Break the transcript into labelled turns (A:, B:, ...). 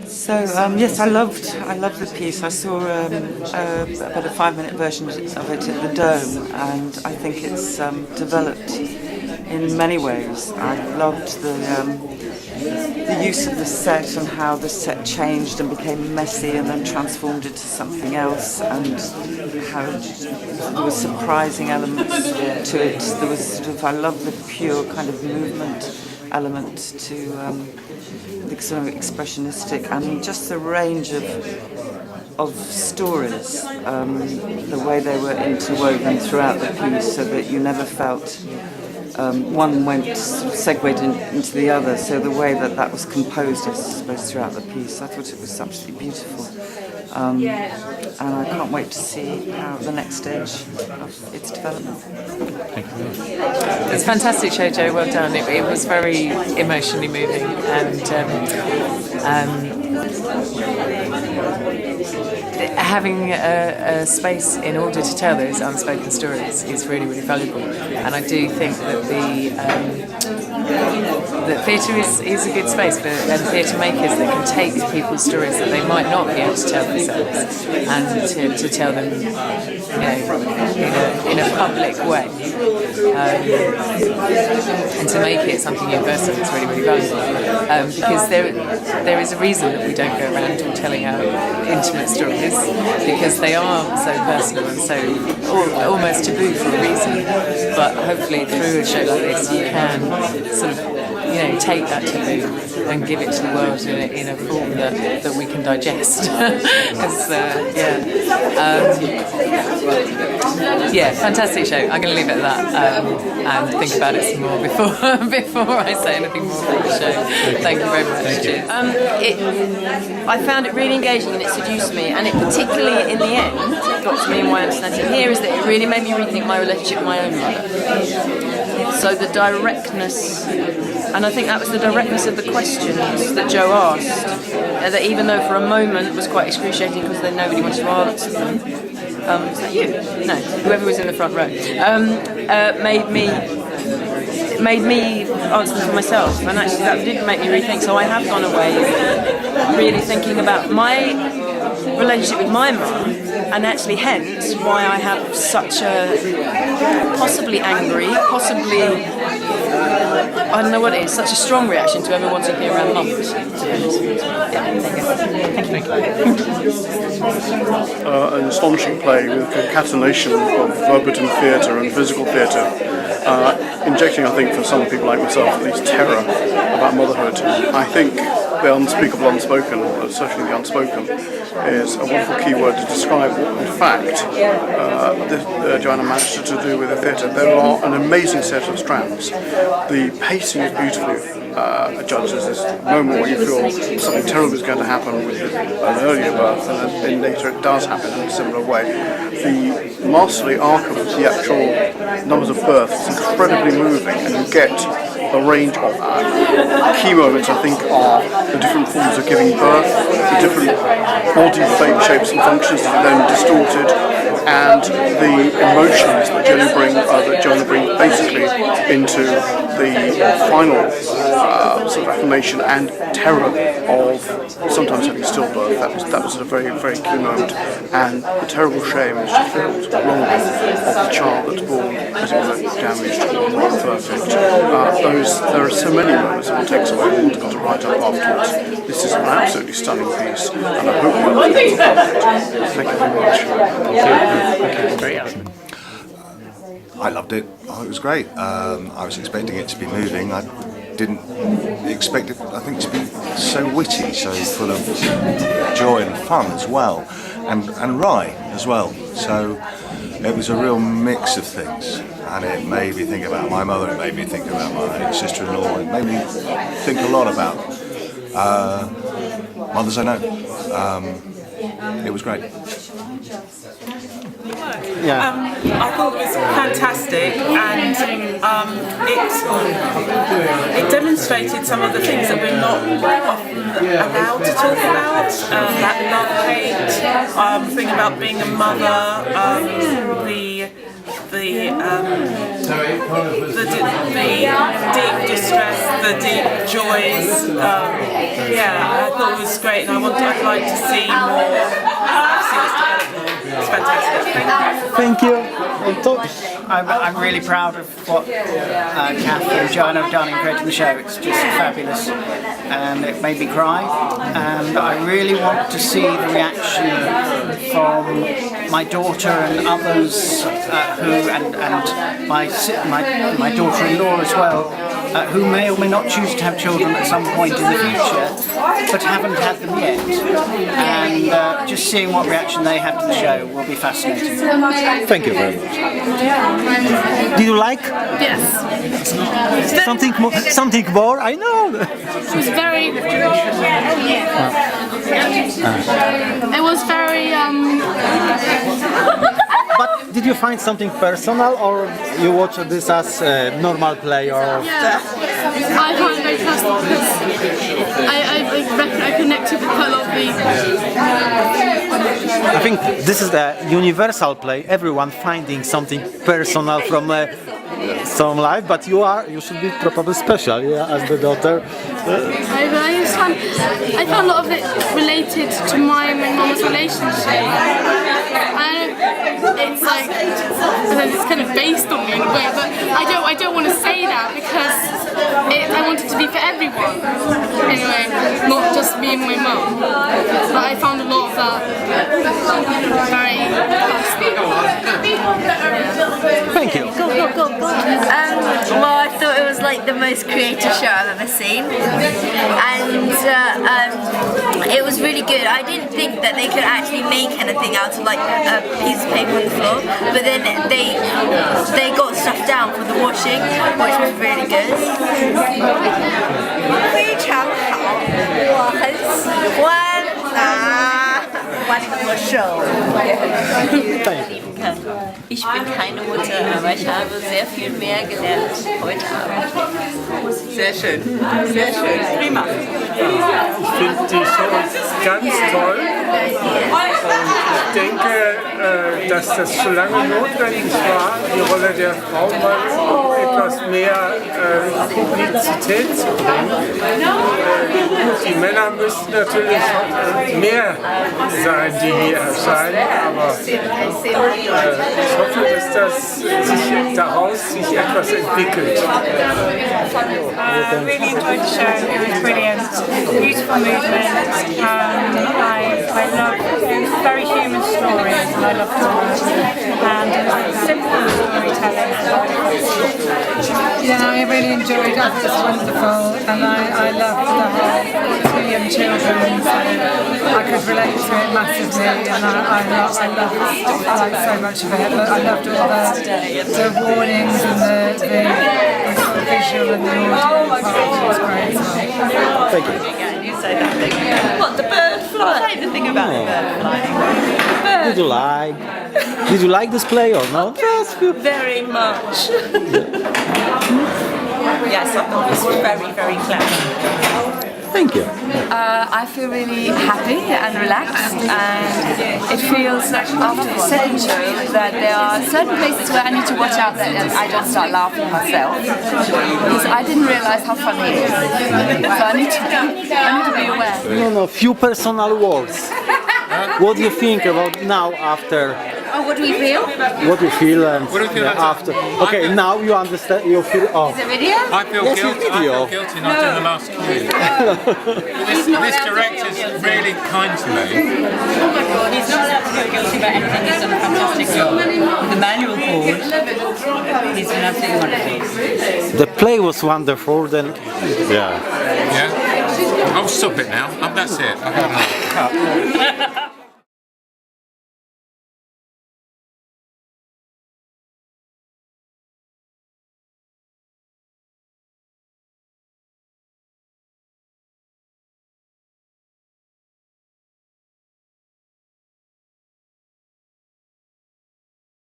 A: So yes, I loved the piece. I saw about a 5-minute version of it at the Dome, and I think it's developed in many ways. I loved the use of the set and how the set changed and became messy and then transformed into something else, and how there were surprising elements to it. There was I love the pure kind of movement element to the sort of expressionistic and just the range of stories, the way they were interwoven throughout the piece, so that you never felt one went sort of segued into the other. So the way that was composed, I suppose, throughout the piece, I thought it was absolutely beautiful. And I can't wait to see how the next stage of its development.
B: Thank you.
C: It's a fantastic show, Joe. Well done. It was very emotionally moving, and having a space in order to tell those unspoken stories is really, really valuable. And I do think that that theatre is a good space for theatre makers that can take people's stories that they might not be able to tell themselves, and to tell them, in a public way, and to make it something universal is really, really valuable. Because there is a reason that we don't go around all telling our intimate stories, because they are so personal and so almost taboo for a reason. But hopefully through a show like this you can sort of take that taboo and give it to the world in a form that we can digest. Fantastic show. I'm going to leave it at that and think about it some more before I say anything more about the show. Thank you very much. Cheers.
D: I found it really engaging and it seduced me, and it particularly in the end got to me, and my understanding here is that it really made me rethink my relationship with my own mother. So the directness, and I think that was the directness of the questions that Joe asked, that even though for a moment was quite excruciating because then nobody wanted to answer them, is that you? No, whoever was in the front row, made me answer them for myself, and actually that did make me rethink. So I have gone away really thinking about my relationship with my mum, and actually hence why I have such a possibly angry, possibly, I don't know what it is, such a strong reaction to ever wanting to be around mums.
E: An astonishing play with a concatenation of verbatim theatre and physical theatre, injecting, I think, for some people like myself, at least terror about motherhood. I think the unspeakable, unspoken, certainly the unspoken, is a wonderful key word to describe what, in fact, Joanna managed to do with the theatre. There are an amazing set of strands. The pacing is beautifully judged. There's this moment where you feel something terrible is going to happen with an earlier birth, and then later it does happen in a similar way. The masterly arc of the actual numbers of births is incredibly moving, and you get a range of that. Key moments, I think, are the different forms of giving birth, the different body shapes and functions that are then distorted, and the emotions that Jonah brings basically into the final sort of affirmation and terror of sometimes having stillbirth. That was a very, very key moment, and the terrible shame is felt wrongly of the child that's born, as it were, damaged or not perfect. There are so many moments that one takes away and one's got to write up afterwards. This is an absolutely stunning piece, and I hope you will. Thank you very much.
B: Great.
F: I loved it. Oh, it was great. I was expecting it to be moving. I didn't expect it, I think, to be so witty, so full of joy and fun as well, and wry as well. So it was a real mix of things, and it made me think about my mother, it made me think about my sister-in-law, it made me think a lot about mothers I know. It was great.
G: I thought it was fantastic, and it demonstrated some of the things that we're not often allowed to talk about. That love-hate thing about being a mother, the the deep distress, the deep joys. I thought it was great, and I'd like to see more. I've seen this development. It's fantastic.
H: Thank you.
I: I'm really proud of what Kath and Joanna have done in creating the show. It's just fabulous, and it made me cry. And I really want to see the reaction from my daughter and others and my daughter-in-law as well, who may or may not choose to have children at some point in the future, but haven't had them yet. And just seeing what reaction they have to the show will be fascinating.
H: Thank you very much. Did you like?
J: Yes.
H: Something more? I know.
J: It was very. It was very.
H: But did you find something personal, or you watch this as a normal play, or?
J: Yeah, I find it very personal because I connected with quite a lot of
H: I think this is a universal play. Everyone finding something personal from some life, but you should be probably special, yeah, as the daughter.
J: I found a lot of it related to my and my mum's relationship. It's like it's kind of based on me in a way, but I don't want to say that because I want it to be for everyone. Anyway, not just me and my mum. But I found a lot of that very personal.
H: Thank you.
K: Well, I thought it was like the most creative show I've ever seen, and it was really good. I didn't think that they could actually make anything out of like a piece of paper on the floor, but then they got stuff down for the washing, which was really good. 非常好，我很喜欢玩魔手。
D: Ich bin keine Mutter, aber ich habe sehr viel mehr gelernt heute Abend.
C: Sehr schön. Sehr schön. Prima.
L: Ich finde die Show ganz toll. Ich denke, dass das schon lange notwendig war, die Rolle der Frau mal etwas mehr Publizität zu bringen. Die Männer müssten natürlich mehr sein, die hier erscheinen, aber ich hoffe, dass das daraus sich etwas entwickelt.
M: Really enjoyed the show. It was brilliant. Beautiful movement. I love very human stories, and I love stories. And it was simple storytelling.
N: Yeah, I really enjoyed it. It was wonderful, and I loved the whole 2 young children. So I could relate to it massively, and I liked so much of it. But I loved all the warnings and the visual and the audio part. It was great as well.
H: Thank you.
C: You say that thing. What, the bird flying? The thing about the bird flying.
H: Did you like this play or not?
C: Very much. Yes, I thought it was very, very clever.
H: Thank you.
D: I feel really happy and relaxed, and it feels like after the second show that there are certain places where I need to watch out that I don't start laughing myself, because I didn't realise how funny it is. So I need to be aware.
H: No, few personal words. What do you think about now after?
K: Oh, what do we feel?
H: What do you feel after? Okay, now you understand. You feel. Oh.
K: Is it video?
L: I feel guilty. I feel guilty not doing the last cue. This director's really kind to me.
D: Oh my God, he's not allowed to feel guilty about anything. He's done a fantastic job. The manual board, he's been absolutely wonderful.
H: The play was wonderful. Then, yeah.
L: Yeah. Oh, stop it now. That's it. I've had enough.